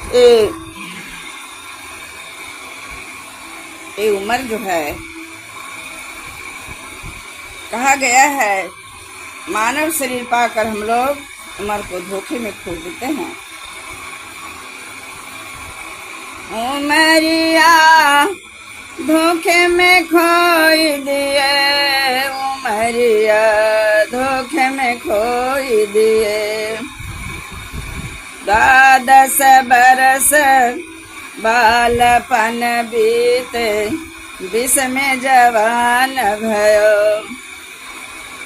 ये ये उम्र जो है, कहा गया है मानव शरीर पाकर हम लोग उम्र को धोखे में खो देते हैं। उमरिया धोखे में खोई दिए, उमरिया धोखे में खोई दिए। 12 बरस बालपन बीते, 20 में जवान भयो।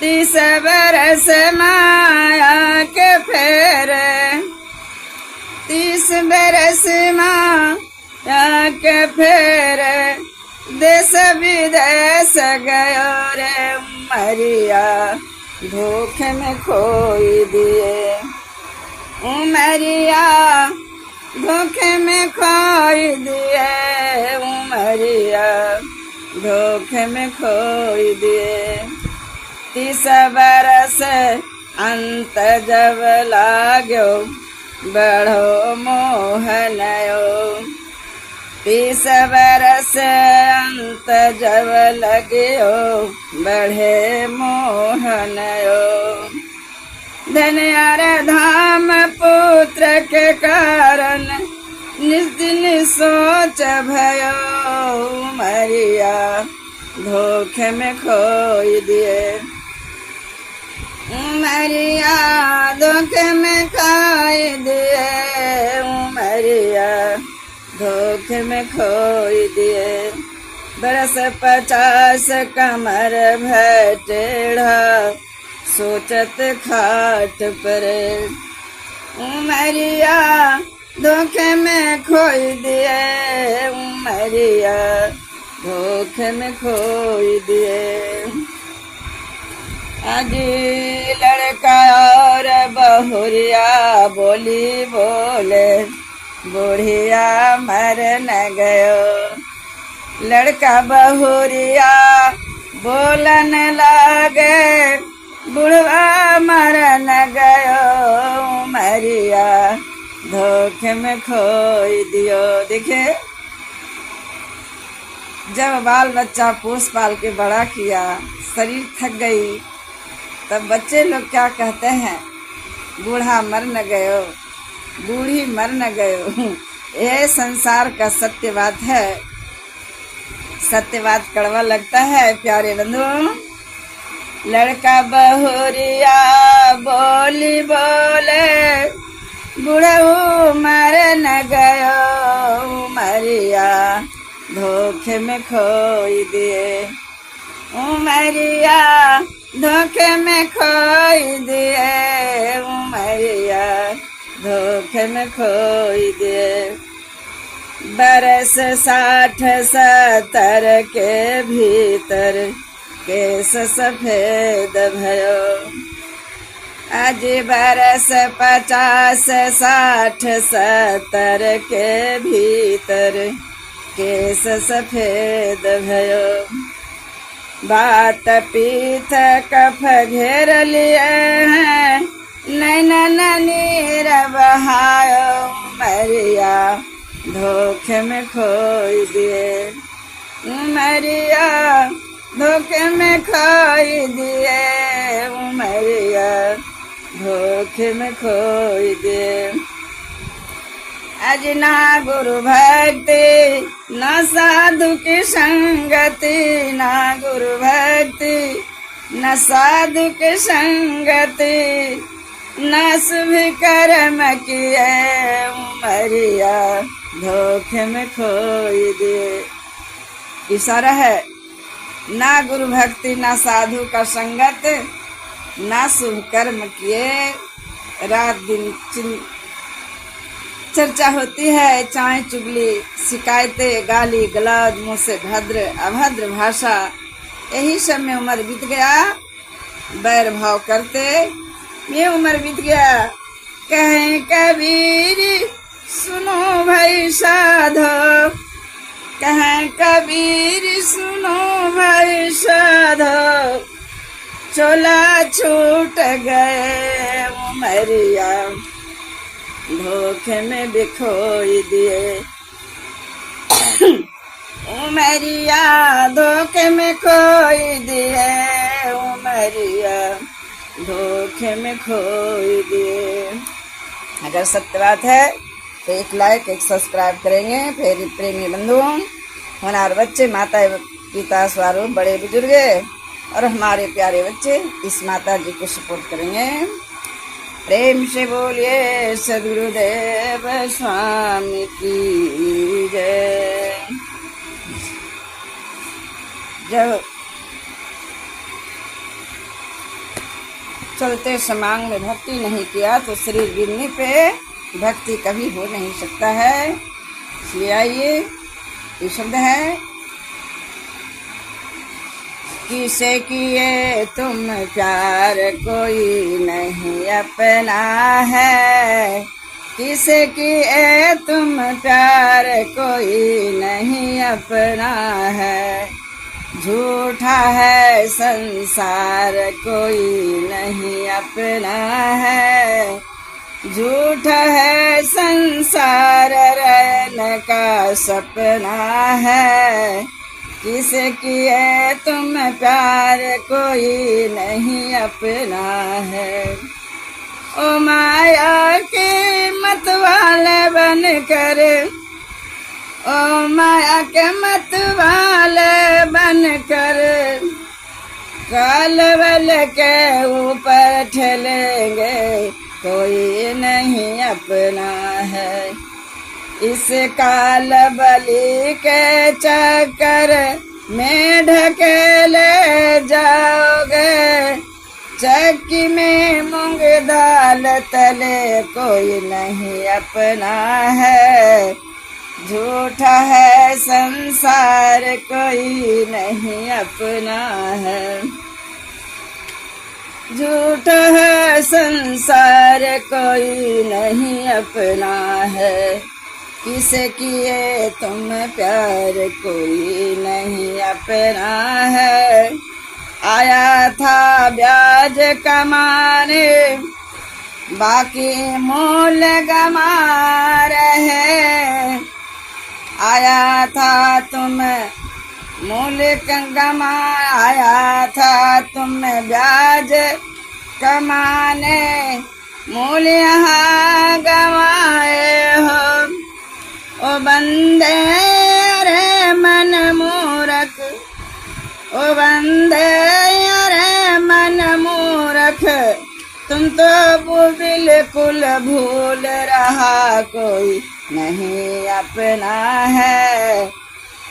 30 बरस माया के फेरे, 30 बरस माया के फेरे। देश विदेश गयो रे, उमरिया धोखे में खोई दिए। उमरिया धोखे में खोई दिए, उमरिया धोखे में खोई दिए। 30 बरस अंत जब लाग्यो, बढ़ो मोहनयो। 30 बरस अंत जब लगियो, बढ़े मोहनयो। धन्यार धाम पुत्र के कारण, निस्दिन सोच भयो। उमरिया धोखे में खोई दिए, उमरिया धोखे में खोई दिए। उमरिया धोखे में खोई दिए। बरस 50 कमर भय टेढ़ा, सोचत खाट पर। उमरिया धोखे में खोई दिए, उमरिया धोखे में खोई दिए। अजी लड़का और बहुरिया बोली बोले, बुढ़िया मर न गयो। लड़का बहुरिया बोलन लागे, बुढ़वा मर न गयो। उमरिया धोखे में खोई दियो। देखे, जब बाल बच्चा पोस पाल के बड़ा किया, शरीर थक गई, तब बच्चे लोग क्या कहते हैं? बूढ़ा मर न गयो, बूढ़ी मर न गयो। यह संसार का सत्यवाद है। सत्यवाद कड़वा लगता है प्यारे बंधुओं। लड़का बहुरिया बोली बोले, बूढ़ऊ मर न गयो। उमरिया धोखे में खोई दिए, उमरिया धोखे में खोई दिए। उमरिया धोखे में खोई दिए। बरस 60-70 के भीतर, केस सफेद भयो। आज बरस 50-60-70 के भीतर, केस सफेद भयो। बात पीठ कफ घेर लिए हैं, नैनन नीर बहायो। उमरिया धोखे में खोई दिए, उमरिया धोखे में खोई दिए। उमरिया धोखे में खोई दिए। आज ना गुरु भक्ति, ना साधु की संगति। ना गुरु भक्ति, न साधु की संगति, न शुभ कर्म किए। उमरिया धोखे में खोई दिए। इशारा है, ना गुरु भक्ति, ना साधु का संगत, ना शुभ कर्म किए। रात दिन चर्चा होती है, चाय चुगली, शिकायतें, गाली गलौज, मुँह से भद्र अभद्र भाषा, यही सब में उम्र बीत गया। बैर भाव करते ये उम्र बीत गया। कहें कबीर सुनो भाई साधो, कहें कबीर सुनो भाई साधो, चोला छूट गए उमरिया। धोखे में बिखोई दिए। उमरिया धोखे में खोई दिए, उमरिया धोखे में खोई दिए। अगर सत्य बात है तो एक लाइक, एक सब्सक्राइब करेंगे। फिर प्रेमी बंधु, होनहार बच्चे, माता पिता, स्वरूप, बड़े बुजुर्ग और हमारे प्यारे बच्चे इस माता जी को सपोर्ट करेंगे। प्रेम से बोलिए सद्गुरुदेव स्वामी की जय। जब चलते समांग में भक्ति नहीं किया तो शरीर गिरने पे भक्ति कभी हो नहीं सकता है। इसलिए आइए, ये शब्द है, किसे किए तुम प्यार कोई नहीं अपना है, किसे किए तुम प्यार कोई नहीं अपना है। झूठा है संसार कोई नहीं अपना है, झूठा है संसार रहने का सपना है। किसे किए तुम प्यार कोई नहीं अपना है। ओ माया के मत वाले बनकर, ओ माया के मत वाले बनकर कालवल के ऊपर ठहरेंगे, कोई नहीं अपना है। इस काल बलि के चक्कर में ढकेले जाओगे, चक्की में मूंग दाल तले कोई नहीं अपना है। झूठा है संसार कोई नहीं अपना है, झूठा है संसार कोई नहीं अपना है। किसे किए तुम प्यार कोई नहीं अपना है। आया था ब्याज कमाने बाकी मूल गमा रहे, आया था तुम मूल गमा, आया था तुम ब्याज कमाने, मूल यहाँ गवाए हो। ओ बंदे अरे मन मूरख, ओ बंदे अरे मन मूरख, तुम तो बिल्कुल भूल रहा कोई नहीं अपना है।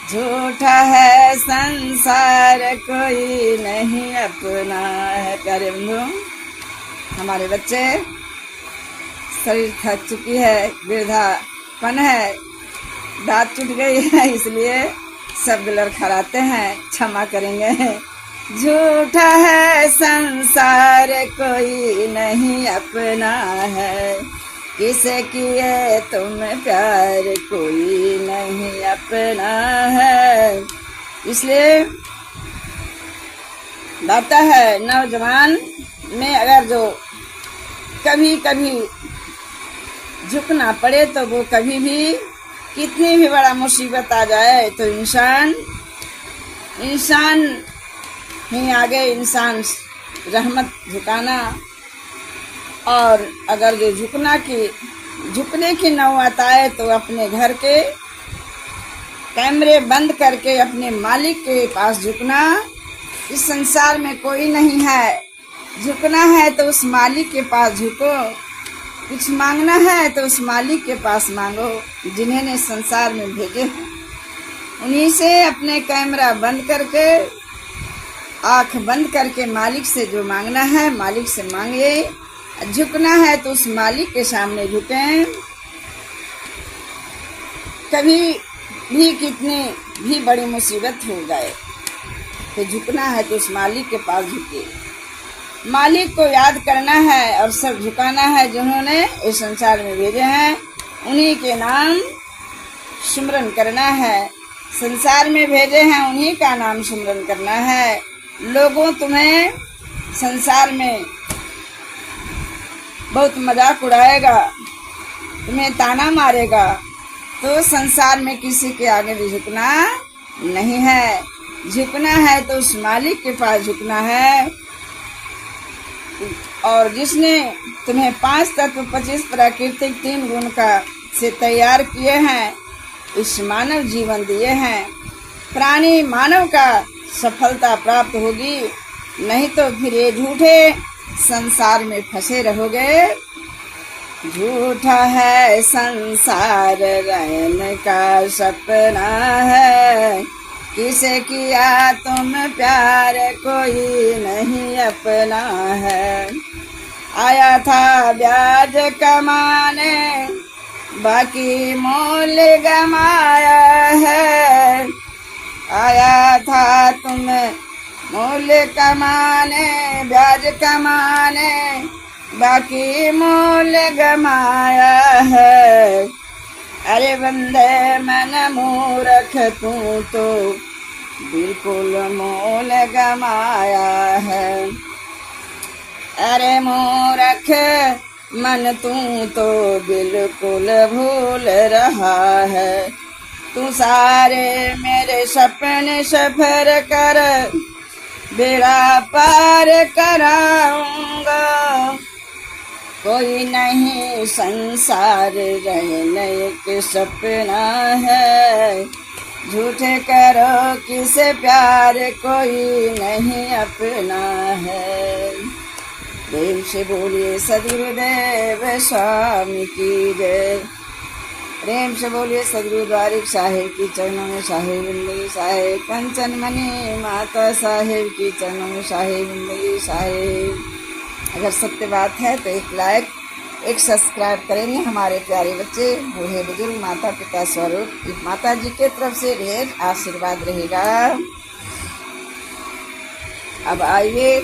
झूठा है संसार कोई नहीं अपना है। प्यारे बंधु, हमारे बच्चे शरीर थक चुकी है, वृद्धापन है, दांत टूट गई है, इसलिए शब्द लड़खड़ाते हैं, क्षमा करेंगे। झूठा है संसार कोई नहीं अपना है, किसे किए तुम प्यार कोई नहीं अपना है। इसलिए बताता है, नौजवान में अगर जो कभी कभी झुकना पड़े तो वो कभी भी कितनी भी बड़ा मुसीबत आ जाए तो इंसान ही आगे, इंसान रहमत झुकाना। और अगर जो झुकने की नौबत आए तो अपने घर के कैमरे बंद करके अपने मालिक के पास झुकना। इस संसार में कोई नहीं है, झुकना है तो उस मालिक के पास झुको, कुछ मांगना है तो उस मालिक के पास मांगो जिन्हें ने संसार में भेजे हैं। उन्हीं से अपने कैमरा बंद करके, आंख बंद करके मालिक से जो मांगना है मालिक से मांगे। झुकना है तो उस मालिक के सामने झुकें। कभी भी कितनी भी बड़ी मुसीबत हो जाए तो झुकना है तो उस मालिक के पास झुके। मालिक को याद करना है और सब झुकाना है जिन्होंने इस संसार में भेजे हैं, उन्हीं के नाम सिमरन करना है। संसार में भेजे हैं उन्हीं का नाम सिमरन करना है। लोगों तुम्हें संसार में बहुत मजाक उड़ाएगा, तुम्हें ताना मारेगा तो संसार में किसी के आगे भी झुकना नहीं है। झुकना है तो उस मालिक के पास झुकना है। और जिसने तुम्हें 5 तत्व 25 प्राकृतिक 3 गुण का से तैयार किए हैं, इस मानव जीवन दिए हैं, प्राणी मानव का सफलता प्राप्त होगी। नहीं तो फिर ये झूठे संसार में फंसे रहोगे। झूठा है संसार रहने का सपना है, किसे किया तुम प्यार कोई नहीं अपना है। आया था ब्याज कमाने बाकी मोल गमाया है। आया था तुम मोल कमाने ब्याज कमाने बाकी मोल गमाया है। अरे बंदे मन मूर्ख तू तो बिल्कुल मोल गमाया है। अरे मूर्ख मन तू तो बिल्कुल भूल रहा है। तू सारे मेरे सपने सफर कर बेड़ा पार कराऊंगा। कोई नहीं संसार रहने के सपना है। झूठे करो किसे प्यार कोई नहीं अपना है। प्रेम से बोलिए सदगुरुदेव स्वामी की जय। प्रेम से बोलिए सदगुरु द्वारिक साहेब की चरणों में साहेब जिंदगी साहेब, कंचन मणि माता साहेब की चरणों में साहेब जिंदगी साहेब। अगर सत्य बात है तो एक लाइक, एक सब्सक्राइब करेंगे हमारे प्यारे बच्चे, बूढ़े बुजुर्ग, माता पिता स्वरूप माता जी के तरफ से ढेर आशीर्वाद रहेगा। अब आइए